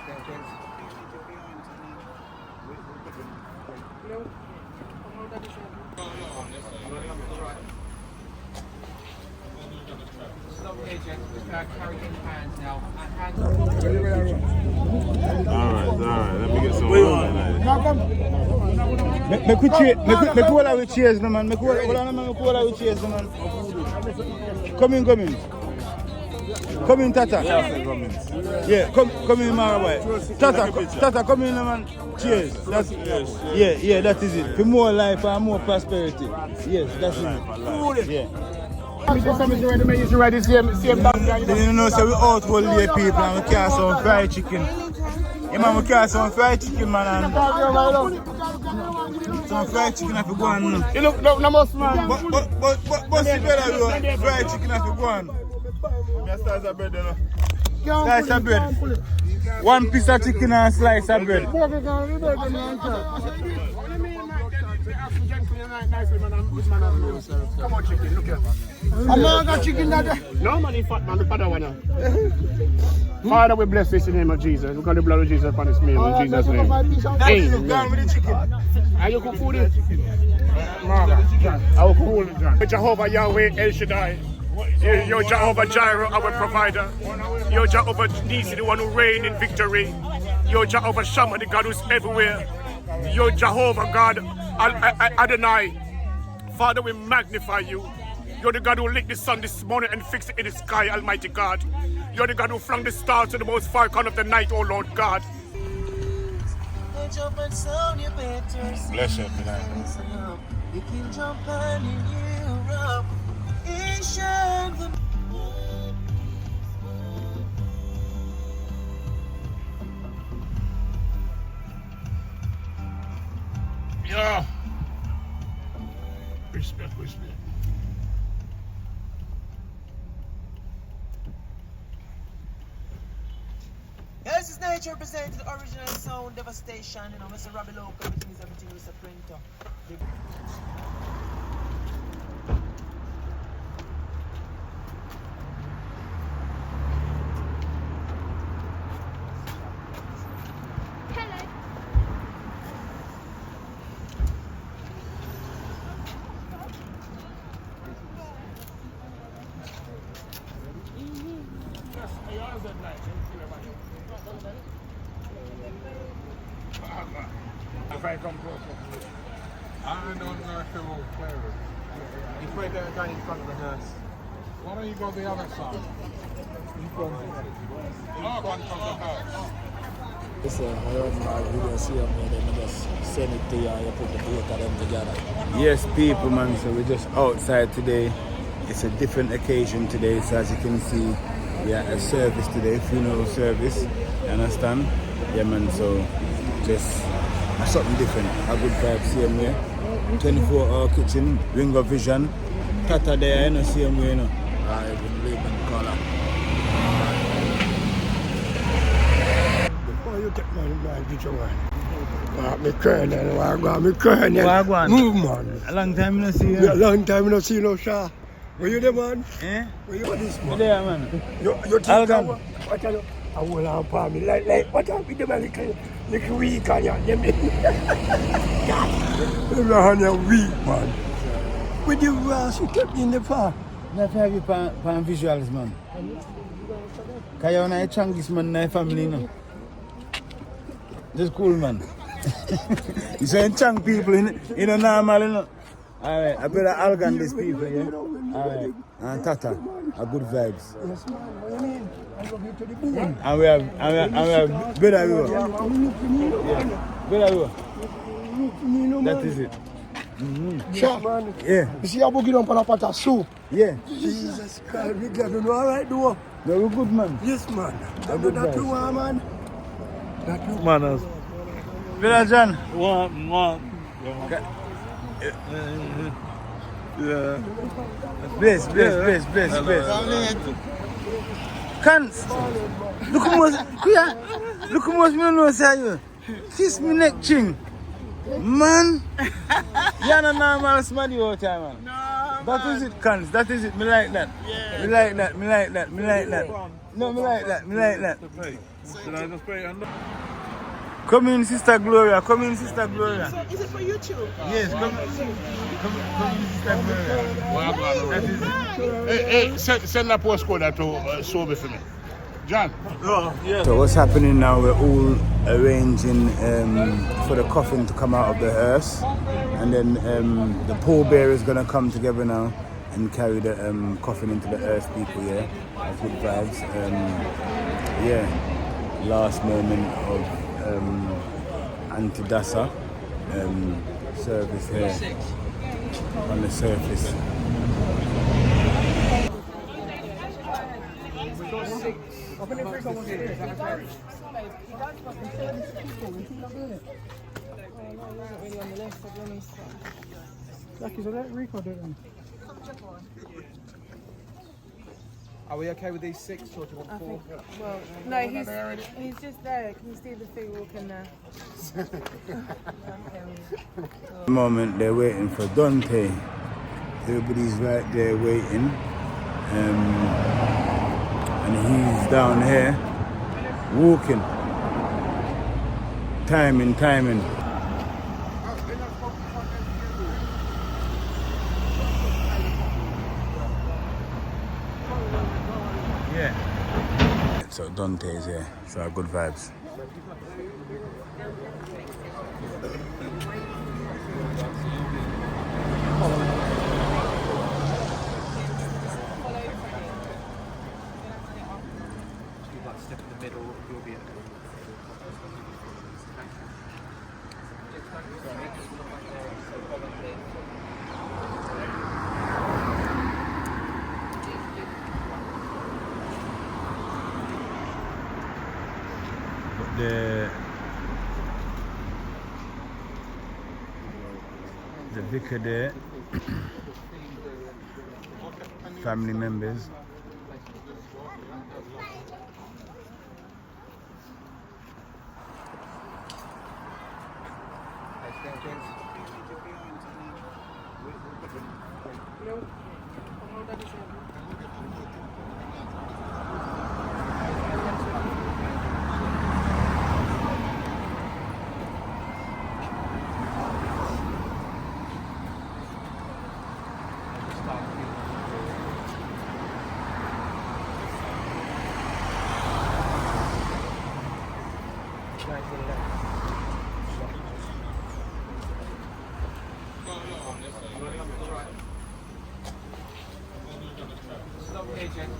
Alright, let me get some water. Make cola with cheers, no man. Make cola with cheers, no man. Come in. Come in, Tata. Yeah, come in, Mara. Tata, come in, man. Cheers. That is it. For more life and more prosperity. Yes, that's it. Yeah. You know, so we out all day people and we carry some fried chicken. Yeah, man, we carry some fried chicken, man. And some fried chicken have to go on. You look, no must, man. But see better, you fried chicken have to go on. Slice of bread, you know. Slice of bread. One piece of chicken and a slice of bread. Come on, chicken, look here. I'm not got chicken that. No, man, in fact, man, the father one. Father, we bless this in the name of Jesus. We got the blood of Jesus upon his name, in Jesus' name. Amen. Are you cook food? I will cook food. Jehovah Yahweh El Shaddai. You're Jehovah Jireh, our provider. You're Jehovah Nisi, the one who reigns in victory. You're Jehovah Shammah, the God who's everywhere. You're Jehovah God Adonai. Father, we magnify you. You're the God who lit the sun this morning and fixed it in the sky, Almighty God. You're the God who flung the stars to the most far corner of the night, oh Lord God. Bless you tonight. You can jump on in Europe. Yeah. Respect. Yeah, this is nature representing the original sound devastation. You know, Mr. Robbie Local, everything with Mr. Printer. If I come close, I don't know if it will play with. You put it down in front of the nurse. Why don't you go the other side? In front of the house. Listen, I don't know if you see them there, then just send it to you and you put the both of them together. Yes, people, man, so we're just outside today. It's a different occasion today, so as you can see, we are a service today, funeral service, you understand? Yeah, man, so just something different, a good vibe, same way. 24-hour kitchen, Ringo Vision, Tata there, you know, same way, you know. I will leave in color. Before you take my picture, man. Me colonel, Wagwan. Move, man. A long time no see you. Yeah, long time no see no Shah. Where you there, man? Eh? Where you this, man? There, man. You think Algan. what are you? I will have me like what are you doing? Little weak on you, you mean? You're on your weak, man. With you, you kept me in the park. Not have you pan visuals, man. Because you're not a chunkiest man in the family, no? Just cool, man. You saying chunk people in a normal, you know? Alright, I better Algan these people, yeah? Alright, and Tata, a good vibes. Yes, man. What do you mean? I love you to the bone. And we have better view. Yeah, better view. That is it. Sure, man. Yeah. You see how we get on a pot of soup? Yeah. Jesus Christ, we get you all right, though. You're a good man. Yes, man. That you want, man. That you Manners. Better John. One. Yeah. Bless. Cans. Look how much me know say you. Kiss me neck ching. Man. You're not normal smarty all time, man. No, that is it, Cans. That is it. Me like that. Yeah. Me like that. No, me like that. Me like that. Should I just pray and Come in, Sister Gloria. Come in, Sister Gloria. So is it for YouTube? Yes, come in, Sister Gloria. That is it. Hey, send that postcode to Sobe for me. John. So what's happening now? We're all arranging for the coffin to come out of the hearse, and then the pallbearer is gonna come together now and carry the coffin into the hearse. People, yeah, that's good vibes. Yeah, last moment of anti-dasa service here on the surface. Are we okay with these 6 or do you want 4? Well, no, he's just there. Can you see the thing walking there? At the moment they're waiting for Dante. Everybody's right there waiting. And he's down here walking. Timing. Yeah. So Dante is here, so good vibes. Step in the middle, you'll be okay. The vicar there, family members.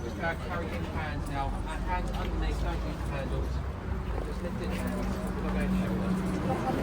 Just carry in hands now. Hands underneath, don't use the handles. Just lift it down. Look over your shoulder.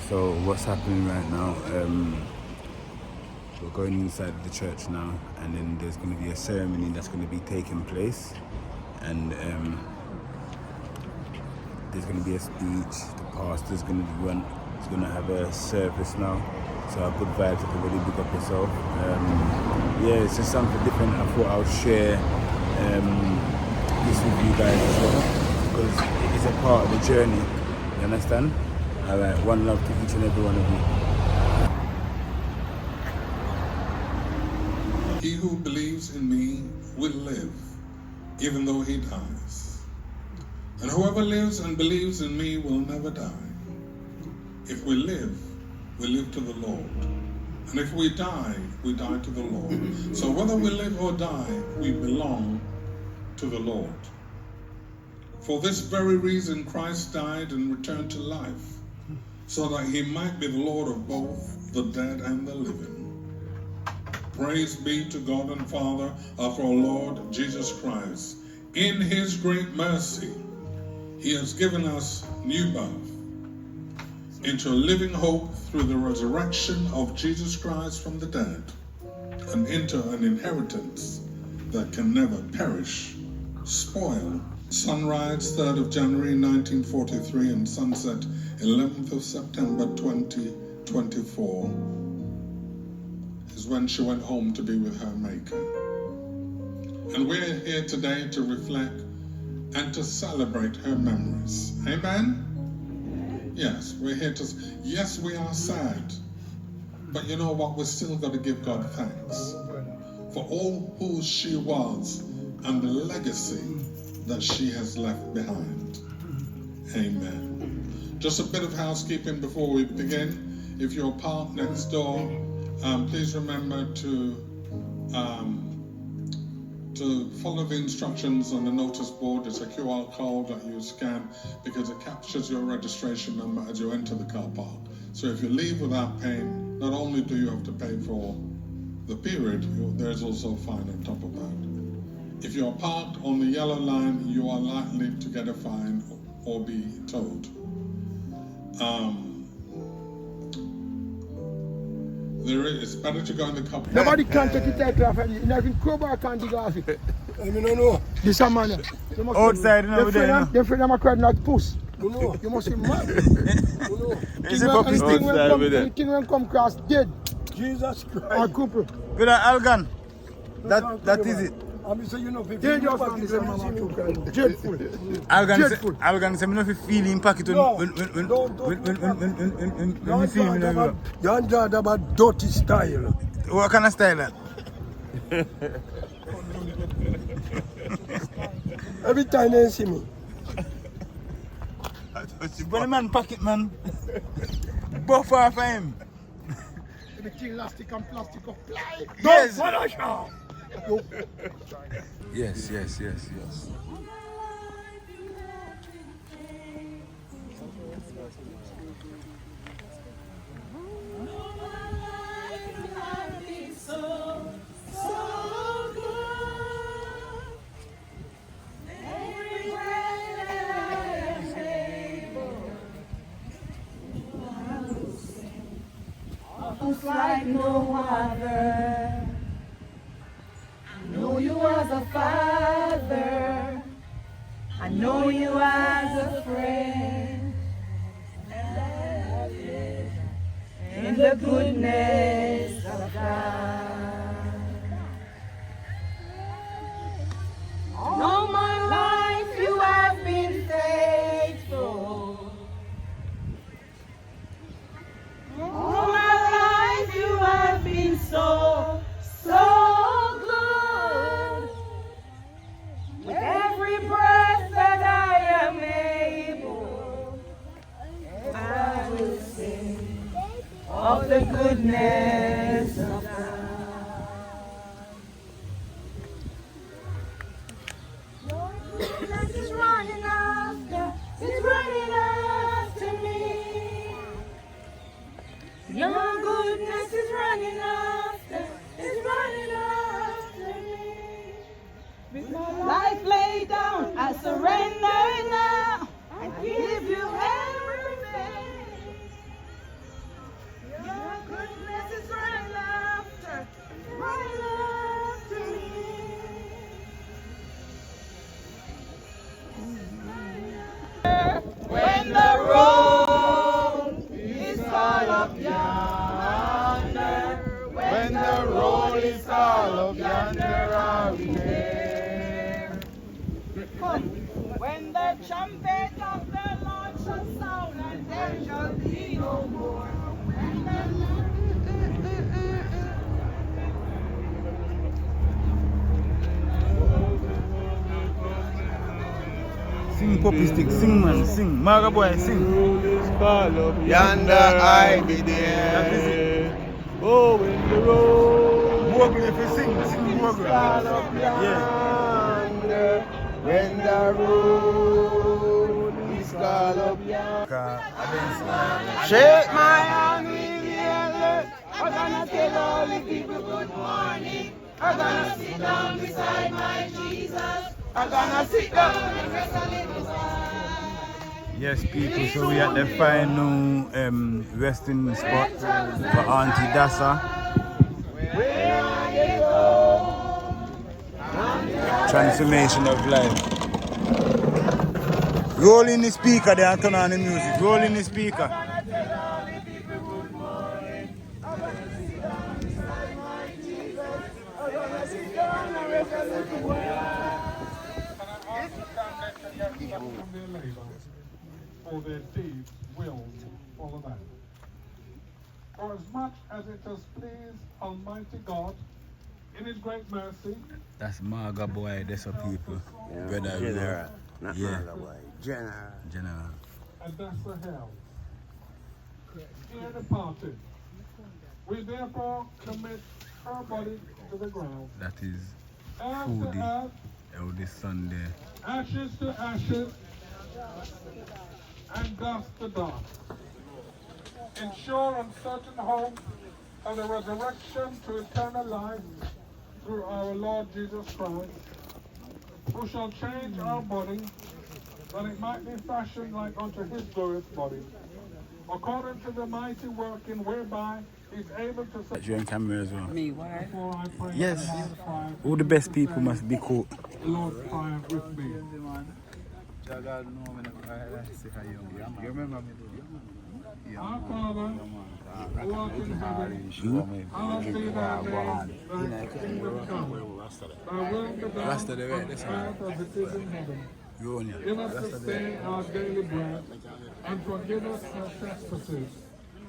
So what's happening right now? We're going inside the church now, and then there's going to be a ceremony that's going to be taking place, and there's going to be a speech. The pastor's going to run. He's going to have a service now. So good vibes, everybody. Big up yourself. Yeah, it's just something different. I thought I would share this with you guys as well, because it is a part of the journey. You understand? All right, one love to each and every one of you. He who believes in me will live, even though he dies. And whoever lives and believes in me will never die. If we live to the Lord. And if we die to the Lord. So whether we live or die, we belong to the Lord. For this very reason, Christ died and returned to life, so that he might be the Lord of both the dead and the living. Praise be to God and Father of our Lord Jesus Christ. In his great mercy, He has given us new birth into a living hope through the resurrection of Jesus Christ from the dead, and into an inheritance that can never perish, spoil. Sunrise 3rd of January 1943 and sunset 11th of September 2024 is when she went home to be with her Maker. And we're here today to reflect and to celebrate her memories. Amen? Yes, we're here to... Yes, we are sad. But you know what? We're still got to give God thanks for all who she was and the legacy that she has left behind. Amen. Just a bit of housekeeping before we begin. If you're parked next door, please remember to follow the instructions on the notice board. It's a QR code that you scan because it captures your registration number as you enter the car park. So if you leave without paying, not only do you have to pay for the period, there's also a fine on top of that. If you're parked on the yellow line, you are likely to get a fine or be towed. It's better to go in the car. Nobody can take it out of it. Even Crowbar can't dig off it. I mean, no. This a man. Outside, you know, they friend of crowd not puss. No, you must be mad. Is it puppy stick? Anything when come across dead. Jesus Christ. Or couple. Good Algan. That is it. I'm saying, you know, dangerous on this dreadful. Algan say me no feel in pocket when you see me now. You understand about dirty style. What kind of style that? Every time they see me. But the man pocket man. Buff off of him. Everything elastic and plastic of fly. Yes. Yes. Like no other. I know you as a father. I know you as a friend. In the goodness of God. All my life you have been faithful. All my life you have been so good. With every breath that I am able, I will sing of the goodness of God. Your goodness is running after me. Your goodness is running after me. With my life laid down, I surrender now. I give you everything. Your goodness is running after me. When the road is all up yonder, when the road is all up yonder, I'll be there. When the trumpet of the Lord shall sound, and there shall be no more. Sing poppy stick, sing man, sing. Maga boy, sing. Yonder I be there. Oh, in the road. Mogul if you sing Mogul. Yeah. When the road is called up yonder. Shake my hand with the alert. I'm gonna tell all the people good morning. I'm gonna sit down beside my Jesus. I'm gonna sit down and rest a little while. Yes, people, so we at the final resting spot for Auntie Dasa. Transformation of life. Roll in the speaker there and turn on the music. Roll in the speaker. For their deeds will follow them. For as much as it has pleased Almighty God, in His great mercy, That's Marga boy, that's a people. Yeah, Brother, General. Not yeah. Marga boy. General. General. and that's the hell. Dear departed, we therefore commit her body to the ground. That is Earth to Foodie, earth, eldest son there. ashes to ashes, and dust to dust. In sure and certain hope of the resurrection to eternal life through our Lord Jesus Christ, who shall change our body, that it might be fashioned like unto His glorious body, according to the mighty working whereby He's able to That you on camera as well. me. Why? Yes. All the best people must be caught. Lord, triumph with me. You remember me? Our Father, who art in heaven, hallowed be thy name, thy kingdom come, thy will be done on earth as it is in heaven. Give us this day our daily bread, and forgive us our trespasses,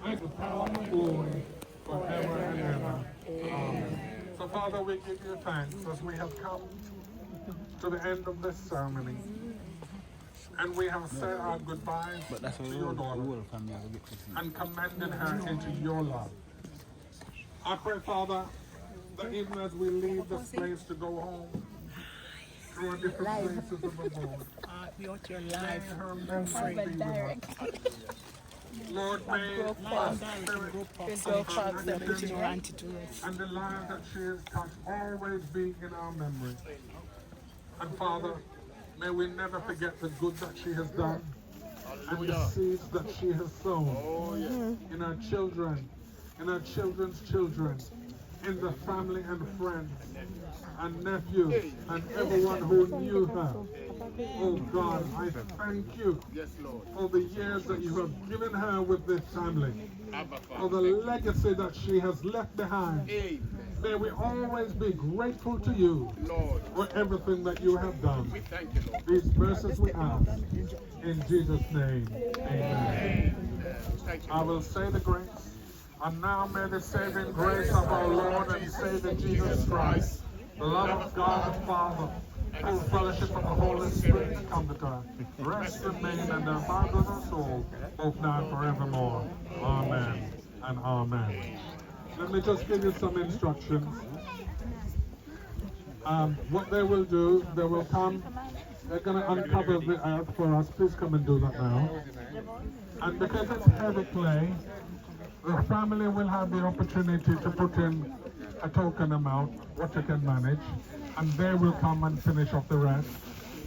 and the power and glory forever and ever. Amen. So Father, we give you thanks as we have come to the end of this ceremony. And we have said our goodbyes to your daughter and commended her into your love. I pray, Father, that even as we leave this place to go home, through different places of the world, may her memory be with us. Lord, may her spirit and the lives that she has touched always be in our memory. And Father, may we never forget the good that she has done and the seeds that she has sown in our children, in our children's children, in the family and friends and nephews and everyone who knew her. Oh God, I thank you for the years that you have given her with this family, for the legacy that she has left behind. May we always be grateful to you for everything that you have done. These verses we ask in Jesus' name. Amen. I will say the grace, and now may the saving grace of our Lord and Savior Jesus Christ, the love of God the Father, full fellowship of the Holy Spirit and Comforter, rest, remain, and abide with us all, both now and forevermore. Amen and amen. Let me just give you some instructions. What they will do, they will come, they're going to uncover the earth for us. Please come and do that now. And because it's heavy clay, the family will have the opportunity to put in a token amount, what you can manage, and they will come and finish off the rest,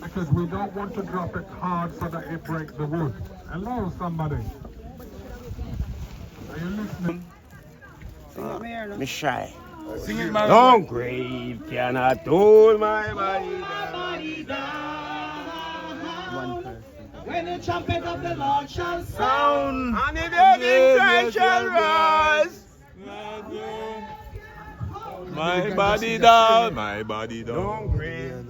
because we don't want to drop it hard so that it breaks the wood. Hello, somebody. Are you listening? Me shy. Sing it, man. No grave cannot hold my body down. One person. When the trumpet of the Lord shall Sound and the dead Christ shall rise. My body down, my body down. No grave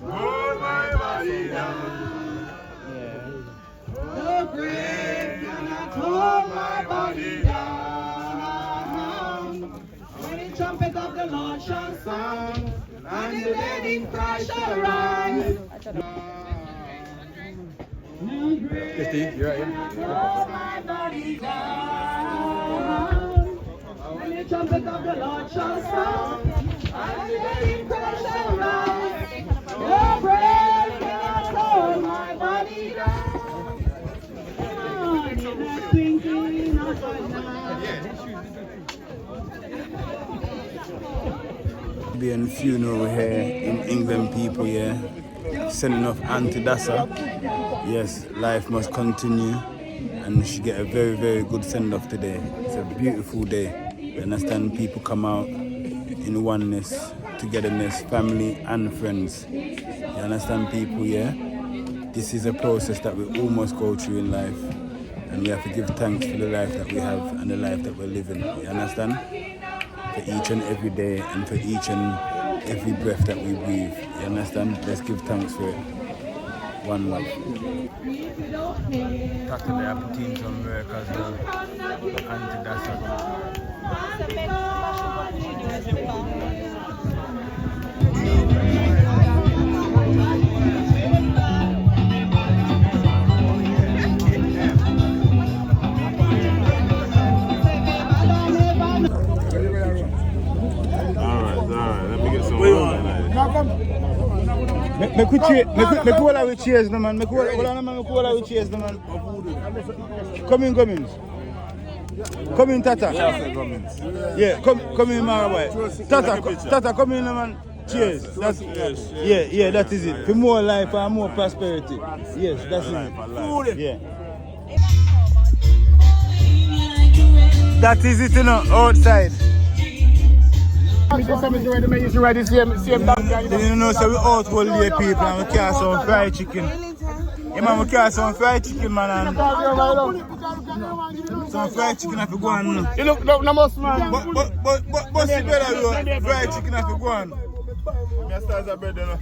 hold my body down. no grave cannot hold my body down. When the trumpet of the Lord shall sound, and the dead in Christ shall rise. No grave cannot hold my body down. When the trumpet of the Lord shall sound, and the dead in Christ shall rise. No grave cannot hold my body down. Thinking of a night. Be a funeral here in England, people, yeah. sending off Auntie Dassa. Yes, life must continue, and she get a very, very good send-off today. It's a beautiful day. You understand? People come out in oneness, togetherness, family and friends. You understand, people, yeah? This is a process that we almost go through in life, and we have to give thanks for the life that we have and the life that we're living. You understand? For each and every day and for each and every breath that we breathe. You understand? Let's give thanks for it. One love. Saturday I put in some work as well. Auntie Dassa. Alright, let me get some Make we cheers, no man. Make we cheers, no man. Come in. Come in, Tata. Yeah, come in, Maraboy. Tata, come in, no man. Cheers. That's, yeah, that is it. For more life and more prosperity. Yes, that's it. Yeah. That is it, you know, outside. You know, so we out all day people and we carry some fried chicken. Yeah, man, we carry some fried chicken, man, and some fried chicken have to go on. You look no most man. But see better, you fried chicken have to go on. Slice of bread, you know.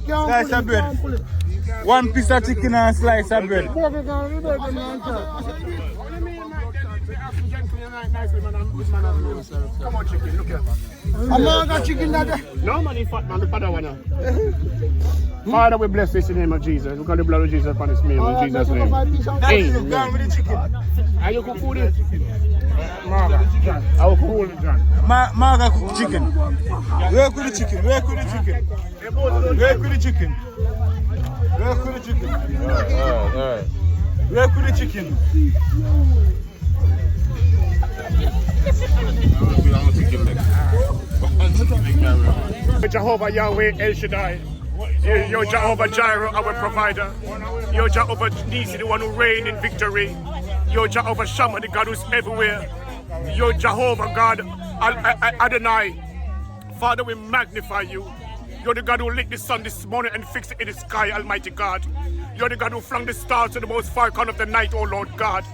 Slice of bread. One piece of chicken and a slice of bread. Come on, chicken, look here. I'm not got chicken that. No, man, he's fat, man, the father one. Father, we bless this in the name of Jesus. We call the blood of Jesus upon his meal in Jesus' name. Amen. Are you cook food? Marga, I will cook it, John. Marga cook chicken. Where could the chicken? Where could the chicken? Where could the chicken? Where could the chicken? Alright. Where could the chicken? Jehovah Yahweh El Shaddai. You're Jehovah Jireh, our provider. You're Jehovah Nisi, the one who reigns in victory. You're Jehovah Shammah, the God who's everywhere. You're Jehovah God Adonai. Father, we magnify you. You're the God who lit the sun this morning and fixed it in the sky, Almighty God. You're the God who flung the stars to the most far corner of the night, O Lord God.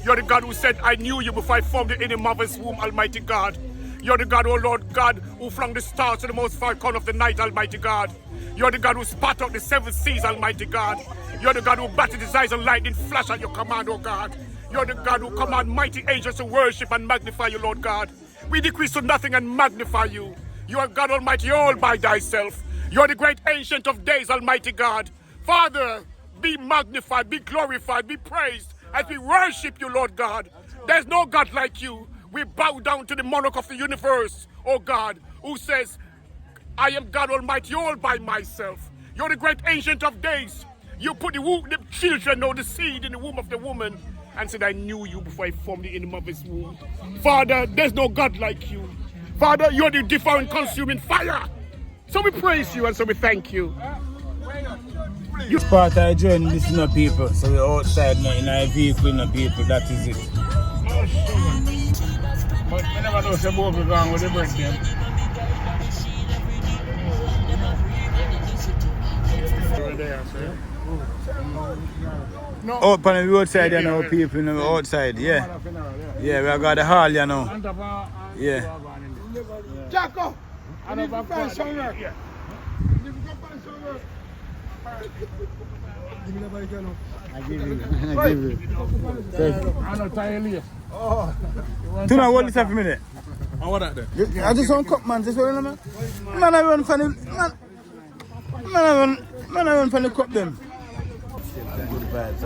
You're the God who said, I knew you before I formed you in the mother's womb, Almighty God. You're the God, oh Lord God, who flung the stars to the most far corner of the night, Almighty God. You're the God who spat out the seven seas, Almighty God. You're the God who batted his eyes and lightning flash at your command, oh God. You're the God who command mighty angels to worship and magnify you, Lord God. We decrease to nothing and magnify you. You are God Almighty all by thyself. You're the great ancient of days, Almighty God. Father, be magnified, be glorified, be praised as we worship you, Lord God. There's no God like you. We bow down to the monarch of the universe, oh God, who says, I am God Almighty all by myself. You're the great ancient of days. You put the children or the seed in the womb of the woman and said, I knew you before I formed you in the mother's womb. Father, there's no God like you. Father, you're the devouring, consuming fire. So we praise you and so we thank you. It's part of our journey, listen to people. So we're outside now in our vehicle, in the people, that is it. But I never know if both are gone with the birthday. No. Out on the roadside, you know, people, you know, outside, yeah. Yeah, we got the hall, you know. Yeah. Jacko! I need to find some work. Yeah. I give you. I'm not tired. Oh. Do not hold this up a minute. And what that there? I just want to cut, man. Just hold on, man. Man, I run for the... Man, I run for the cup, them. Good vibes.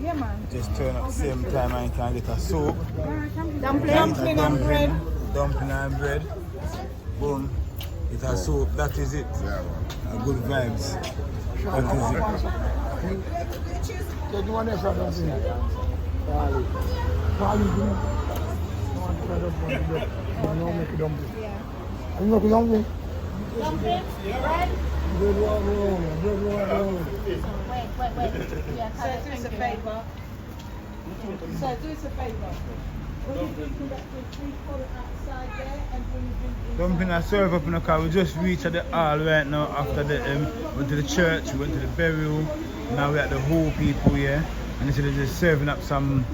Yeah, man. Just turn up the same time and can get a soup. Dumpling and bread. Dumpling and bread. Boom. It's a soup. That is it. Good vibes. That is it. Do you want to try that? Dumpling? Bread? Sir, do us a favour. Sir, do us a favour. When you drink that drink, please pull it outside there and bring the drink. Dumpling I serve up in the car. We just reached at the hall right now after the went to the church, we went to the burial. Now we're at the whole people here. And instead of just serving up some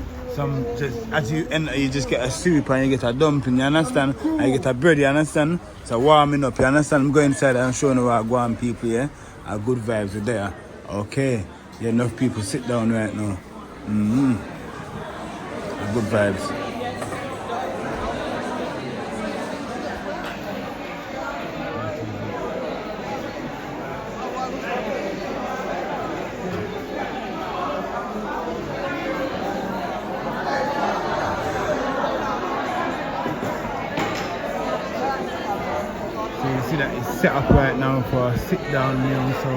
just as you enter you just get a soup and you get a dumpling, you understand? And you get a bread, you understand? So warming up, you understand? I'm going inside and showing you what Guam people here. Our good vibes are there. Okay. Yeah, enough people sit down right now. Good vibes. See that it's set up right now for a sit down meal, so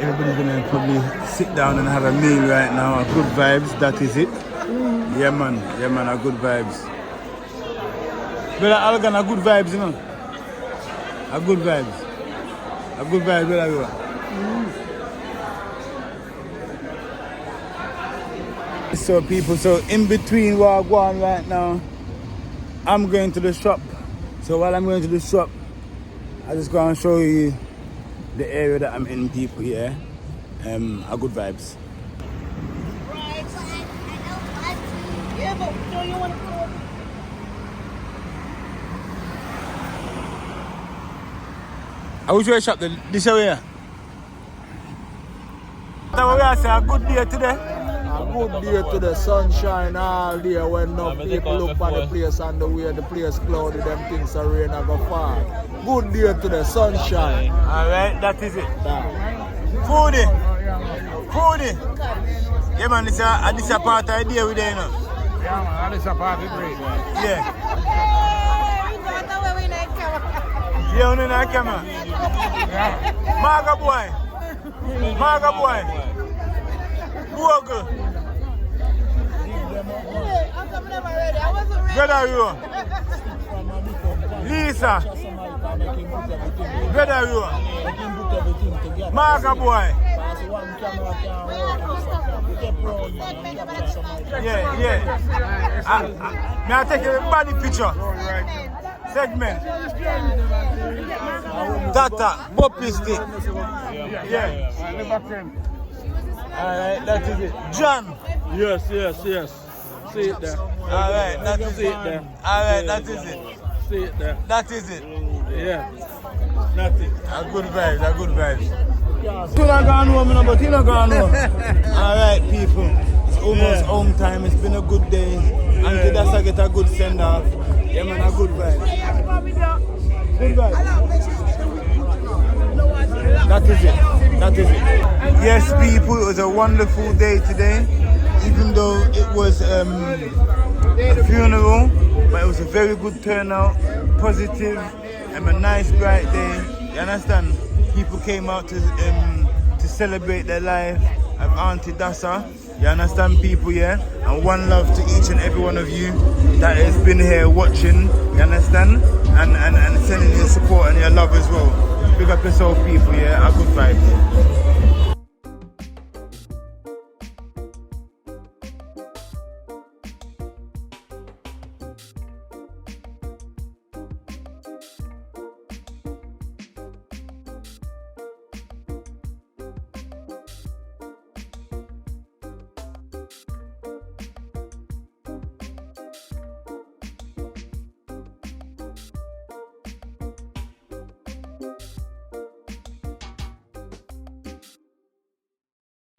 everybody's gonna probably sit down and have a meal right now. A good vibes, that is it. Yeah man, a good vibes. Brother Algan, a good vibes, you know. A good vibes. A good vibes, brother. So people, so in between where I'm going right now, I'm going to the shop. So while I'm going to the shop, I just go and show you the area that I'm in, people here. A good vibes. Yeah, but don't you want to go? I wish you shop this area. So we are saying a good day today. A good day to the sunshine all day when no people look at the place and the way the place cloudy, them things are rain and go fall. Good day to the sunshine. Alright, that is it. Foodie. Yeah man, this is a part of the day we there, you know. Yeah man, this is a party break. Yeah. Yeah, on the camera. Maga boy. Google. Brother you. Lisa. Brother you. Maga boy. Yeah. May I take a body picture? Segment. Tata, Boppy stick. Yeah. Alright, that is it. John. Yes. See it there. Alright, that is it. Alright, that is it. See it there. That is it. Yeah. That's it. A good vibes. Still not gone home, but still not gone home. Alright, people. It's almost home time. It's been a good day. Auntie Dasa get a good send off. Yeah, man, a good vibe. Good vibe. That is it. Yes, people, it was a wonderful day today. Even though it was a funeral, but it was a very good turnout, positive, and a nice bright day. You understand? People came out to celebrate their life of Auntie Dasa. You understand, people, yeah? And one love to each and every one of you that has been here watching, you understand? And sending your support and your love as well. Big up yourself, people, yeah? A good vibe.